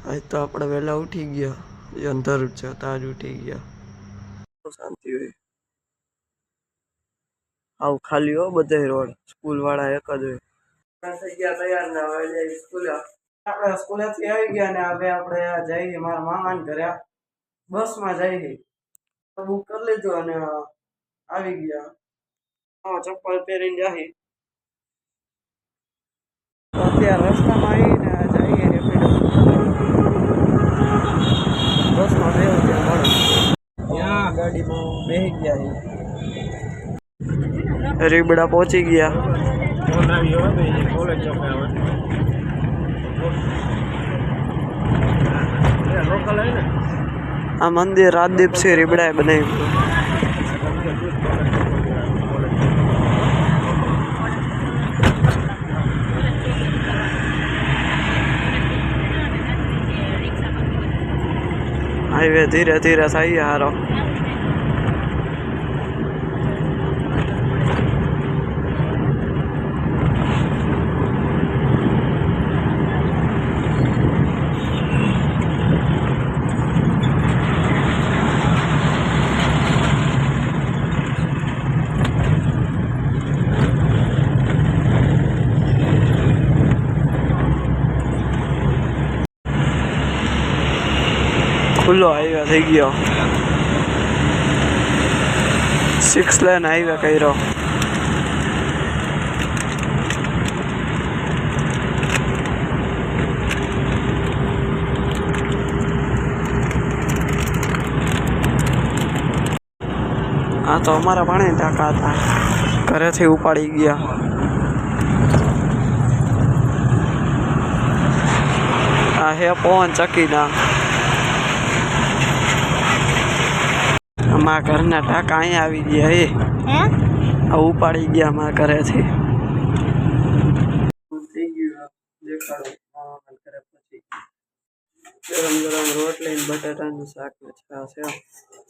आज तो આપણે વહેલા ઉઠી ગયા અંધાર છે તાજ ઉઠી ગયા તો શાંતિ હોય આવ ખાલી હો બધે રોડ સ્કૂલ વાળા એક જ હોય થઈ ગયા તૈયાર ને હવે જઈ સ્કૂલે આપણે સ્કૂલેથી આવી ગયા ને હવે આપણે જઈએ મારા મામાને ઘરે બસમાં જઈએ બુક કરી લીધું અને આવી ગયા હા ચપ્પલ પહેરીને જઈએ તો અત્યારે રસ્તામાં આવીને જઈએ રેપિડો બસમાં બેહું ત્યાં મળે ત્યાં ગાડીમાં બેસી ગયા રીબડા પહોંચી ગયા આ મંદિર રાજદીપ સિંહ રીબડાએ બનાવ્યું हाईवे धीरे धीरे सही हारो खुल्लो हाईवे थी गयो 6 लेन हाईवे कर्यो हाँ तो अमरा भाणे टाका था घरे थी उपाड़ी गया आ हे पवन चक्कीना माँ घरना टाका अहीं आवी गया हे उपाड़ी गया माँ घरे थी गरम गरम रोटली बटाटा शाक ने छाश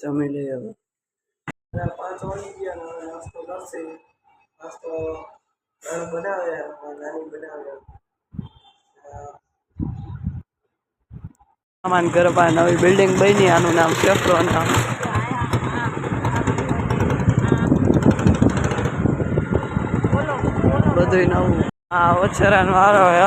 जमी ली हवे 5 वागी गया नास्तो करशे नास्तो बनावे नानी बनावे सामान घर पर नवी बिल्डिंग बनी आनु नाम शेफ्रोन બધું નવું આ ઓછરાનો વારો હે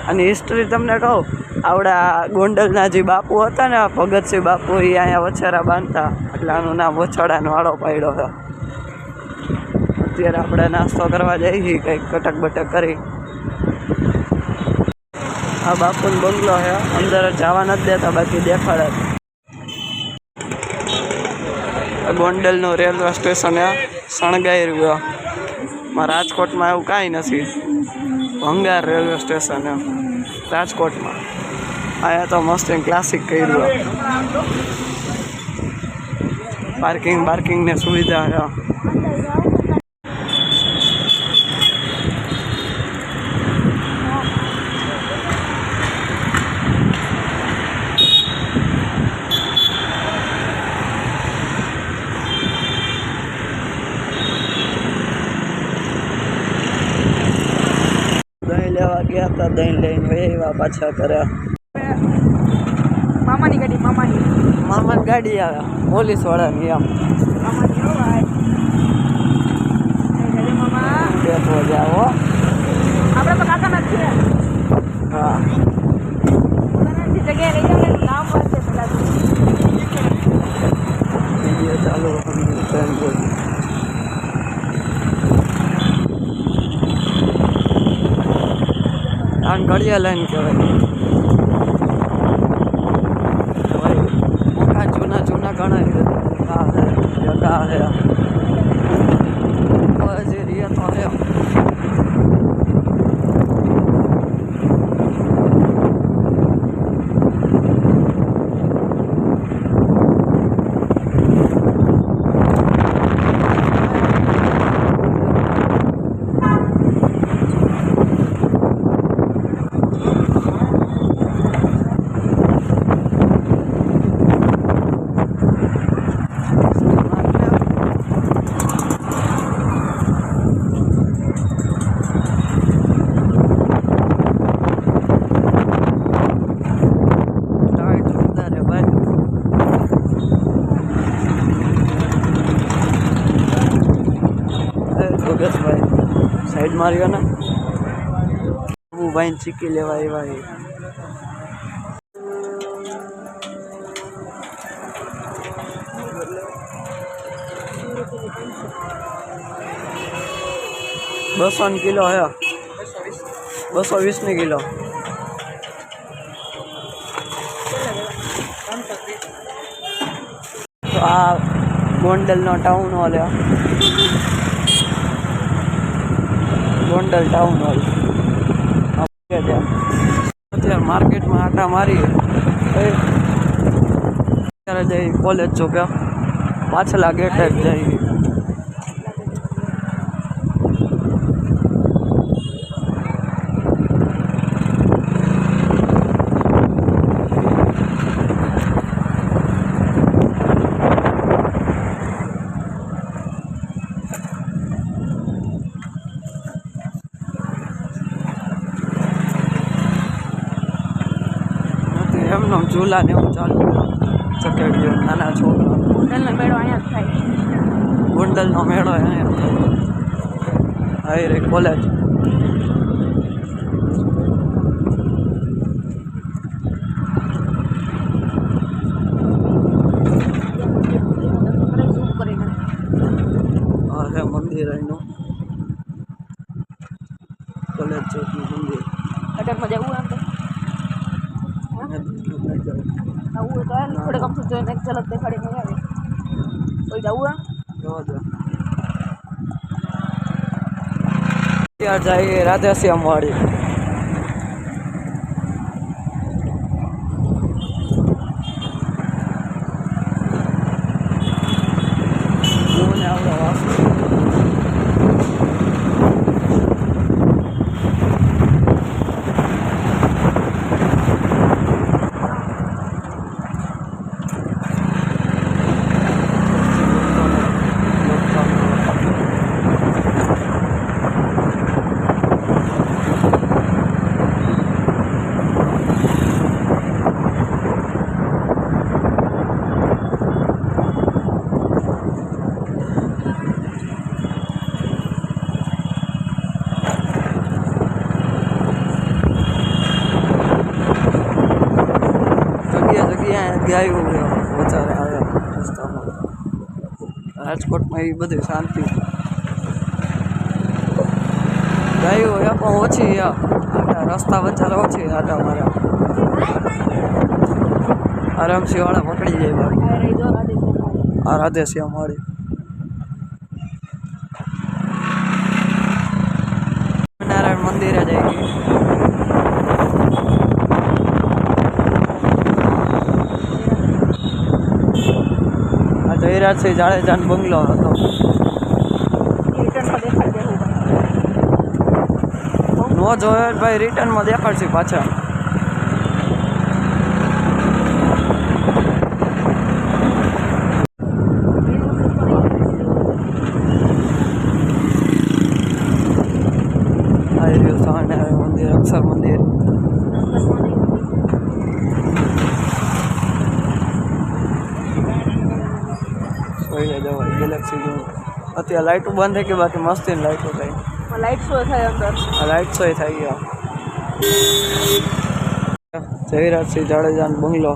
અને હિસ્ટ્રી તમને કહું આવડા ગોંડલના જે બાપુ હતા ને ભગતસિંહ બાપુ એ અહીંયા ઓછરા બાંધતા એટલે આનું નામ ઓછરાનો વાળો પાડ્યો છે અત્યારે આપણે નાસ્તો કરવા જઈએ કંઈક કટક બટક કરી આ બાપુનો બંગલો છે અંદર જવા નથી દેતા બાકી દેખાડે ગોંડલનું રેલવે સ્ટેશન શણગાઈ રહ્યું राजकोट में एवं कहीं नहीं भंगार रेलवे स्टेशन है राजकोट में आया तो मस्त क्लासिक कर्यु पार्किंग बार्किंग ने सुविधा है लेवा गया था दही लईने वेवा पाछा करे मामानी गाड़ी आवे पुलिस वाला ની આમ મામાની હો ભાઈ એ મામા બેઠો જાઓ આપણે તો કાકા નથી હા બરાબર જગ્યાએ લઈ જાવ નામ વાંચે પેલા વિડિયો ચાલુ ટ્રેન કોઈ आन गड़िया लाइन कहवाय जूना जूना घना जगह है एरिया तो है યોગેશભાઈ સાઈડ માર્યો ને હું ભાઈ ચીકી લેવા આવ્યા બસો કિલો હે 220 કિલો તો આ ગોંડલનો ટાઉન હોલ છે ગોંડલ ટાઉન હોલ અત્યારે માર્કેટમાં આટા મારી અત્યારે જઈ કોલેજ ચોક્યા પાછલા ગેટે જઈ એમનો ઝૂલા ને એવું ચાલુ ચકેડીઓ નાના છોકરા ગોંડલનો મેળો અહીંયા જ થાય ગોંડલનો મેળો અહીંયા થાય હાઈ રે કોલેજ હા હે મંદિર એનું કોલેજ ચોકનું મંદિર અટકમાં જવું એમ તો આવું તો થોડે કમ જોઈને એક ઝલક દેખાડીને આવે કોઈ જવું ત્યાં જઈએ રાધેશ્યામ વાળી ગાયું વધારે આવે રસ્તામાં રાજકોટમાં એ બધી શાંતિ ગાયું એ પણ ઓછી રસ્તા વધારે ઓછી આટા મારા આરામથી વાળા પકડી જાય બાકી આ રાધેશ્યામ વાળી નારાયણ મંદિરે જાય જયરાજસિંહ જાડેજાનો બંગલો હતો નો જોયો ભાઈ રિટર્નમાં દેખાડશે પાછા મંદિર અક્ષર મંદિર ગેલેક્સી જો અત્યારે લાઇટો બંધ થઈ ગઈ બાકી મસ્તી લાઇટો થઈ લાઇટ શો થાય અંદર લાઇટ શો થઈ ગયો જયરાજસિંહ જાડેજાનો બંગલો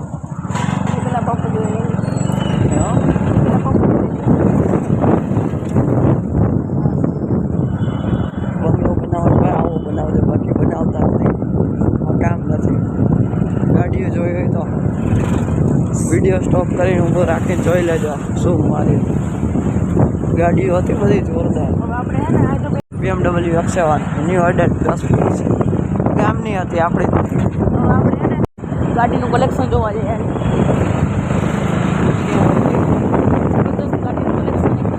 પેલા પંપ જોઈએ બંગલો બનાવવા આવો બનાવજો બાકી બનાવતા નથી કામ નથી ગાડીઓ જોઈ હોય તો વિડીયો સ્ટોપ કરીને ઊભો રાખીને જોઈ લેજો શું મારી ગાડીઓ હતી બધી જોરદાર BMW X7 ન્યૂ અડેટ 10 છે ગામની હતી આપણી ગાડીનું કલેક્શન જોવા જઈએ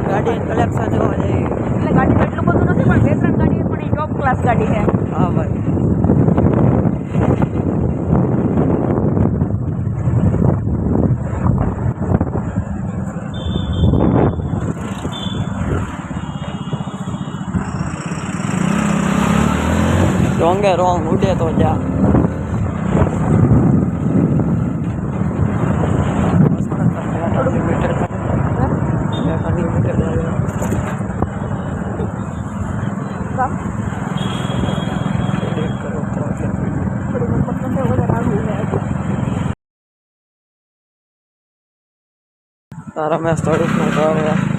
ગાડીનું કલેક્શન જોવા જઈએ એટલે ગાડી એટલું બધું નથી પણ 2-3 ગાડી પણ એ ટોપ ક્લાસ ગાડી છે હા ભાઈ રોંગે રોંગ ઉડે તો જા રમેશ થોડુંક તો હવે